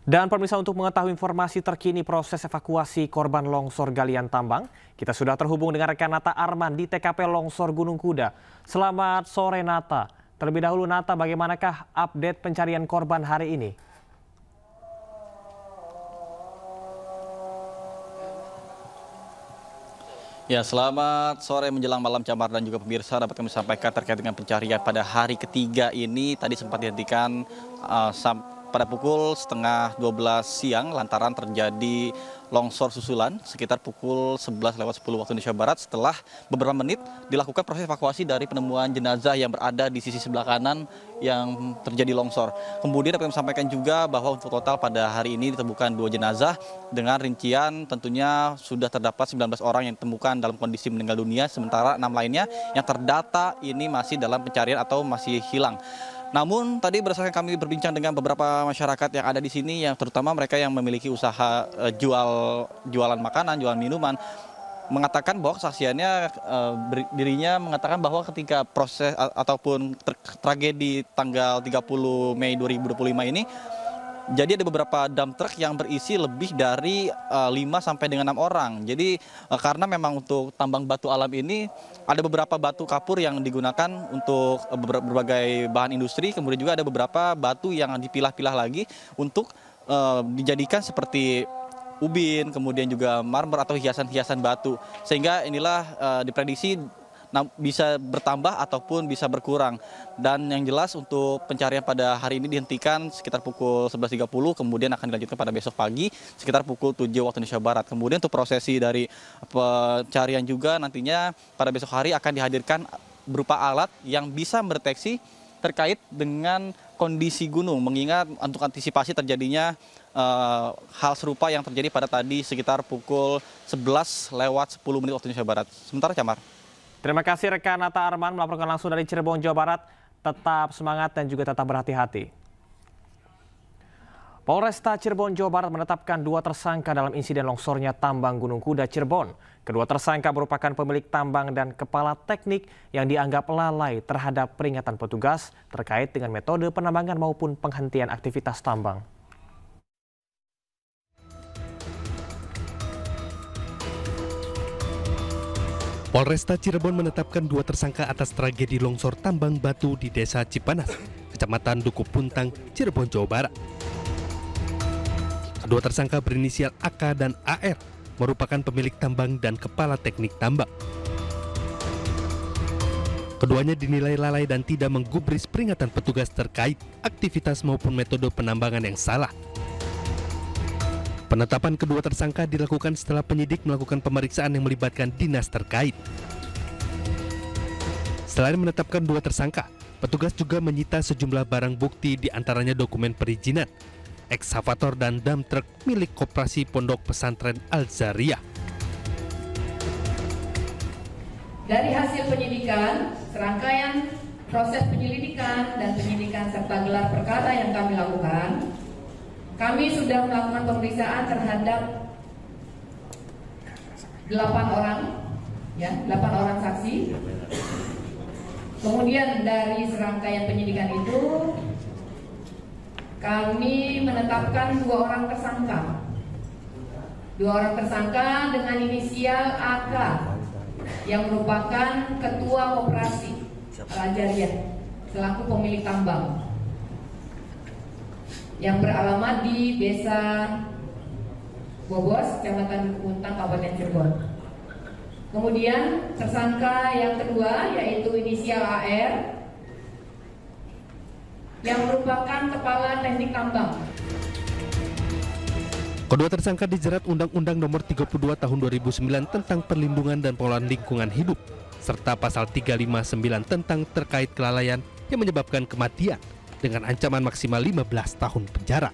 Dan pemirsa, untuk mengetahui informasi terkini proses evakuasi korban longsor galian tambang, kita sudah terhubung dengan rekan Nata Arman di TKP Longsor Gunung Kuda. Selamat sore Nata. Terlebih dahulu Nata, bagaimanakah update pencarian korban hari ini? Ya, selamat sore menjelang malam Camar dan juga pemirsa, dapat kami sampaikan terkait dengan pencarian pada hari ketiga ini tadi sempat dihentikan pada pukul setengah 12 siang lantaran terjadi longsor susulan sekitar pukul 11:10 waktu Indonesia Barat. Setelah beberapa menit dilakukan proses evakuasi dari penemuan jenazah yang berada di sisi sebelah kanan yang terjadi longsor. Kemudian dapat kami sampaikan juga bahwa untuk total pada hari ini ditemukan 2 jenazah dengan rincian tentunya sudah terdapat 19 orang yang ditemukan dalam kondisi meninggal dunia, sementara 6 lainnya yang terdata ini masih dalam pencarian atau masih hilang. Namun tadi berdasarkan kami berbincang dengan beberapa masyarakat yang ada di sini, yang terutama mereka yang memiliki usaha jualan makanan, jualan minuman, mengatakan bahwa kesaksiannya dirinya mengatakan bahwa ketika proses ataupun tragedi tanggal 30 Mei 2025 ini, jadi ada beberapa dump truck yang berisi lebih dari 5 sampai dengan 6 orang. Jadi karena memang untuk tambang batu alam ini ada beberapa batu kapur yang digunakan untuk berbagai bahan industri, kemudian juga ada beberapa batu yang dipilah-pilah lagi untuk dijadikan seperti ubin, kemudian juga marmer atau hiasan-hiasan batu. Sehingga inilah diprediksi bisa bertambah ataupun bisa berkurang. Dan yang jelas untuk pencarian pada hari ini dihentikan sekitar pukul 11.30, kemudian akan dilanjutkan pada besok pagi sekitar pukul 7 waktu Indonesia Barat. Kemudian untuk prosesi dari pencarian juga nantinya pada besok hari akan dihadirkan berupa alat yang bisa mendeteksi terkait dengan kondisi gunung, mengingat untuk antisipasi terjadinya hal serupa yang terjadi pada tadi sekitar pukul 11:10 waktu Indonesia Barat. Sementara Camar. Terima kasih rekan Nata Arman melaporkan langsung dari Cirebon, Jawa Barat. Tetap semangat dan juga tetap berhati-hati. Polresta Cirebon, Jawa Barat menetapkan 2 tersangka dalam insiden longsornya tambang Gunung Kuda Cirebon. Kedua tersangka merupakan pemilik tambang dan kepala teknik yang dianggap lalai terhadap peringatan petugas terkait dengan metode penambangan maupun penghentian aktivitas tambang. Polresta Cirebon menetapkan 2 tersangka atas tragedi longsor tambang batu di Desa Cipanas, Kecamatan Dukuh Puntang, Cirebon, Jawa Barat. Kedua tersangka berinisial AK dan AR merupakan pemilik tambang dan kepala teknik tambang. Keduanya dinilai lalai dan tidak menggubris peringatan petugas terkait aktivitas maupun metode penambangan yang salah. Penetapan kedua tersangka dilakukan setelah penyidik melakukan pemeriksaan yang melibatkan dinas terkait. Selain menetapkan 2 tersangka, petugas juga menyita sejumlah barang bukti, diantaranya dokumen perizinan, ekskavator dan dump truck milik Koperasi Pondok Pesantren Al-Zariyah. Dari hasil penyidikan, serangkaian proses penyelidikan dan penyidikan serta gelar perkara yang kami lakukan, kami sudah melakukan pemeriksaan terhadap 8 orang saksi. Kemudian dari serangkaian penyidikan itu, kami menetapkan 2 orang tersangka. 2 orang tersangka dengan inisial AK yang merupakan ketua koperasi Al-Zariyah selaku pemilik tambang yang beralamat di Desa Bobos, Kecamatan Dukuh Puntang, Kabupaten Cirebon. Kemudian tersangka yang kedua yaitu inisial AR yang merupakan kepala teknik tambang. Kedua tersangka dijerat Undang-Undang Nomor 32 Tahun 2009 tentang Perlindungan dan Pengelolaan Lingkungan Hidup serta Pasal 359 tentang terkait kelalaian yang menyebabkan kematian dengan ancaman maksimal 15 tahun penjara.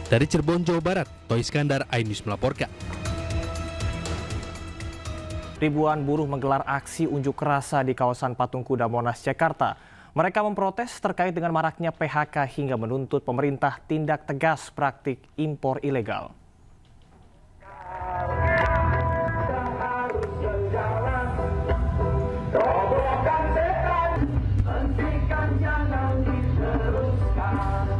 Dari Cirebon, Jawa Barat, Toy Iskandar, iNews melaporkan. Ribuan buruh menggelar aksi unjuk rasa di kawasan Patung Kuda Monas, Jakarta. Mereka memprotes terkait dengan maraknya PHK hingga menuntut pemerintah tindak tegas praktik impor ilegal.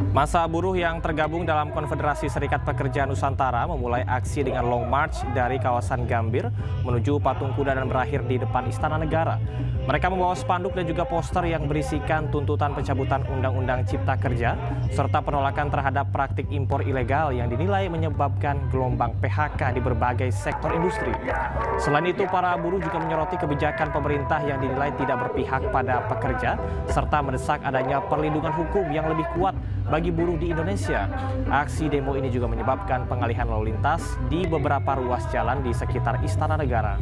Masa buruh yang tergabung dalam Konfederasi Serikat Pekerja Nusantara memulai aksi dengan long march dari kawasan Gambir menuju Patung Kuda dan berakhir di depan Istana Negara. Mereka membawa spanduk dan juga poster yang berisikan tuntutan pencabutan Undang-Undang Cipta Kerja serta penolakan terhadap praktik impor ilegal yang dinilai menyebabkan gelombang PHK di berbagai sektor industri. Selain itu, para buruh juga menyoroti kebijakan pemerintah yang dinilai tidak berpihak pada pekerja serta mendesak adanya perlindungan hukum yang lebih kuat bagi buruh di Indonesia. Aksi demo ini juga menyebabkan pengalihan lalu lintas di beberapa ruas jalan di sekitar Istana Negara.